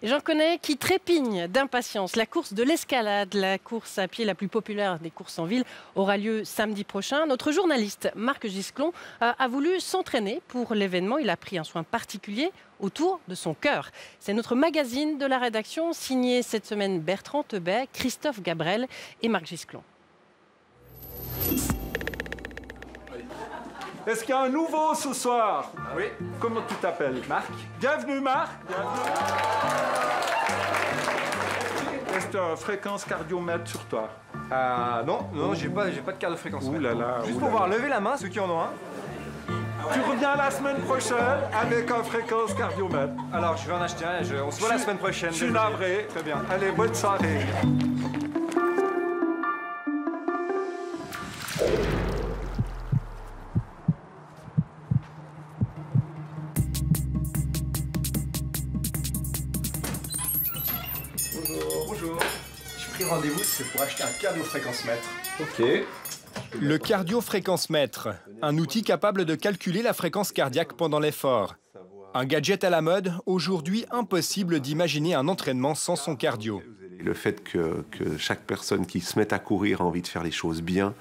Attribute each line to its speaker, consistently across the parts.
Speaker 1: Et j'en connais qui trépignent d'impatience. La course de l'escalade, la course à pied la plus populaire des courses en ville, aura lieu samedi prochain. Notre journaliste Marc Gisclon a voulu s'entraîner pour l'événement. Il a pris un soin particulier autour de son cœur. C'est notre magazine de la rédaction, signé cette semaine Bertrand Thebet, Christophe Gabrel et Marc Gisclon.
Speaker 2: Est-ce qu'il y a un nouveau ce soir?
Speaker 3: Oui.
Speaker 2: Comment tu t'appelles?
Speaker 3: Marc.
Speaker 2: Bienvenue, Marc. Bienvenue. Est-ce que tu as un fréquence cardiomètre sur toi?
Speaker 3: Non, j'ai pas de carte de fréquence.
Speaker 2: Ouh là là.
Speaker 3: Juste pour voir, lever la main, ceux qui en ont un.
Speaker 2: Tu reviens la semaine prochaine avec un fréquence cardiomètre.
Speaker 3: Alors, je vais en acheter un et on se voit la semaine prochaine.
Speaker 2: Je suis navré.
Speaker 3: Très bien.
Speaker 2: Allez, bonne soirée.
Speaker 3: Bonjour. J'ai pris rendez-vous, c'est pour acheter un cardiofréquence-mètre.
Speaker 2: OK.
Speaker 4: Le cardiofréquence-mètre, un outil capable de calculer la fréquence cardiaque pendant l'effort. Un gadget à la mode, aujourd'hui impossible d'imaginer un entraînement sans son cardio.
Speaker 5: Le fait que chaque personne qui se met à courir a envie de faire les choses bien,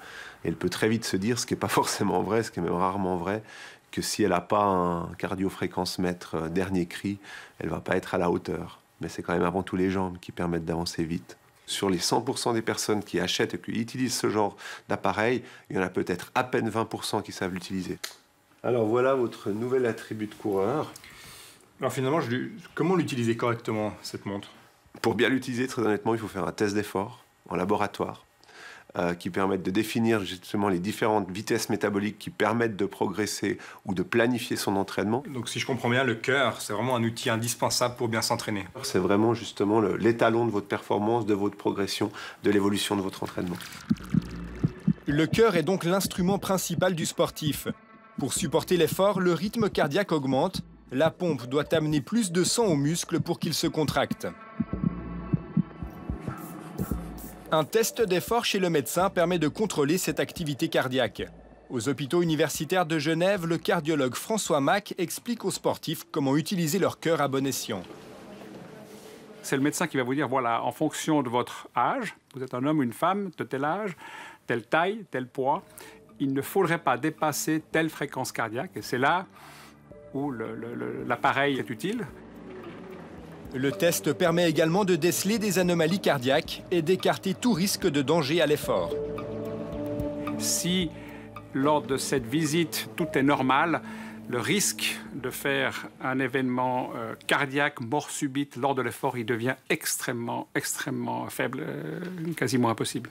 Speaker 5: elle peut très vite se dire, ce qui n'est pas forcément vrai, ce qui est même rarement vrai, que si elle n'a pas un cardiofréquence-mètre dernier cri, elle ne va pas être à la hauteur. Mais c'est quand même avant tout les jambes qui permettent d'avancer vite. Sur les 100% des personnes qui achètent et qui utilisent ce genre d'appareil, il y en a peut-être à peine 20% qui savent l'utiliser. Alors voilà votre nouvel attribut de coureur.
Speaker 4: Alors finalement, comment l'utiliser correctement, cette montre?
Speaker 5: Pour bien l'utiliser, très honnêtement, il faut faire un test d'effort en laboratoire qui permettent de définir justement les différentes vitesses métaboliques qui permettent de progresser ou de planifier son entraînement.
Speaker 4: Donc si je comprends bien, le cœur, c'est vraiment un outil indispensable pour bien s'entraîner.
Speaker 5: C'est vraiment justement l'étalon de votre performance, de votre progression, de l'évolution de votre entraînement.
Speaker 4: Le cœur est donc l'instrument principal du sportif. Pour supporter l'effort, le rythme cardiaque augmente. La pompe doit amener plus de sang aux muscles pour qu'ils se contractent. Un test d'effort chez le médecin permet de contrôler cette activité cardiaque. Aux hôpitaux universitaires de Genève, le cardiologue François Mack explique aux sportifs comment utiliser leur cœur à bon escient.
Speaker 6: C'est le médecin qui va vous dire, voilà, en fonction de votre âge, vous êtes un homme ou une femme de tel âge, telle taille, tel poids, il ne faudrait pas dépasser telle fréquence cardiaque. Et c'est là où l'appareil est utile.
Speaker 4: Le test permet également de déceler des anomalies cardiaques et d'écarter tout risque de danger à l'effort.
Speaker 6: Si, lors de cette visite, tout est normal, le risque de faire un événement cardiaque, mort subite, lors de l'effort, il devient extrêmement faible, quasiment impossible.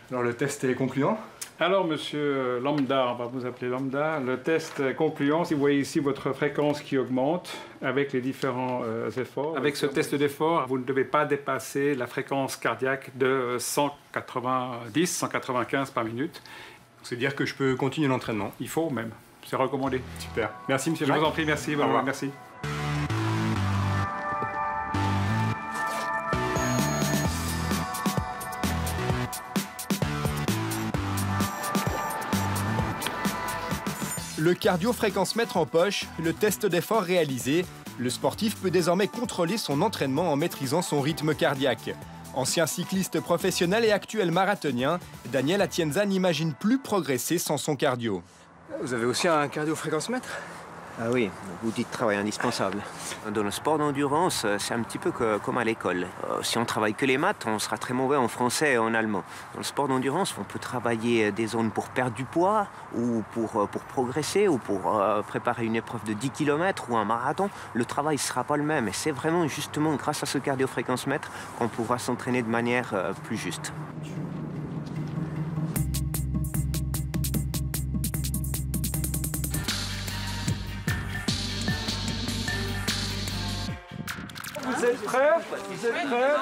Speaker 4: Alors le test est concluant?
Speaker 6: Alors, monsieur Lambda, on va vous appeler Lambda, le test est concluant. Si vous voyez ici votre fréquence qui augmente avec les différents efforts. Avec ce test d'effort, vous ne devez pas dépasser la fréquence cardiaque de 190, 195 par minute.
Speaker 4: C'est dire que je peux continuer l'entraînement.
Speaker 6: Il faut même, c'est recommandé.
Speaker 4: Super. Merci, monsieur
Speaker 6: Je
Speaker 4: Jacques.
Speaker 6: vous en prie, merci. Au revoir. Merci.
Speaker 4: Le cardio-fréquence-mètre en poche, le test d'effort réalisé, le sportif peut désormais contrôler son entraînement en maîtrisant son rythme cardiaque. Ancien cycliste professionnel et actuel marathonien, Daniel Atienza n'imagine plus progresser sans son cardio.
Speaker 3: Vous avez aussi un cardiofréquence-mètre?
Speaker 7: Ah oui, un outil de travail indispensable. Dans le sport d'endurance, c'est un petit peu comme à l'école. Si on travaille que les maths, on sera très mauvais en français et en allemand. Dans le sport d'endurance, on peut travailler des zones pour perdre du poids, ou pour progresser, ou pour préparer une épreuve de 10 km ou un marathon. Le travail ne sera pas le même. Et c'est vraiment justement grâce à ce cardiofréquence-mètre qu'on pourra s'entraîner de manière plus juste.
Speaker 2: Vous êtes prêts? Vous êtes prêts?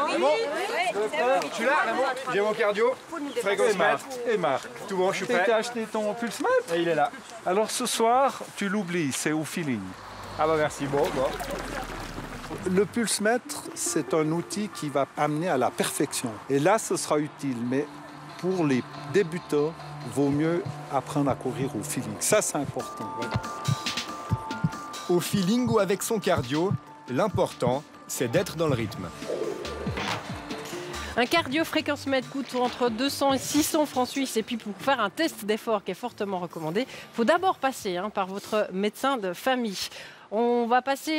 Speaker 3: Je suis là, Raymond. J'ai mon cardio. Fréquence-mètre.
Speaker 2: Et Marc.
Speaker 3: Tout bon, je suis prêt.
Speaker 2: Tu as acheté ton pulse-mètre?
Speaker 3: Et il est là.
Speaker 2: Alors ce soir, tu l'oublies, c'est au feeling.
Speaker 3: Ah bah merci, bon.
Speaker 2: Le pulse-mètre, c'est un outil qui va amener à la perfection. Et là, ce sera utile, mais pour les débutants, vaut mieux apprendre à courir au feeling. Ça, c'est important. Ouais.
Speaker 4: Au feeling ou avec son cardio, L'important, c'est d'être dans le rythme.
Speaker 1: Un cardio-fréquence-mètre coûte entre 200 et 600 francs suisses. Et puis pour faire un test d'effort qui est fortement recommandé, il faut d'abord passer par votre médecin de famille. On va passer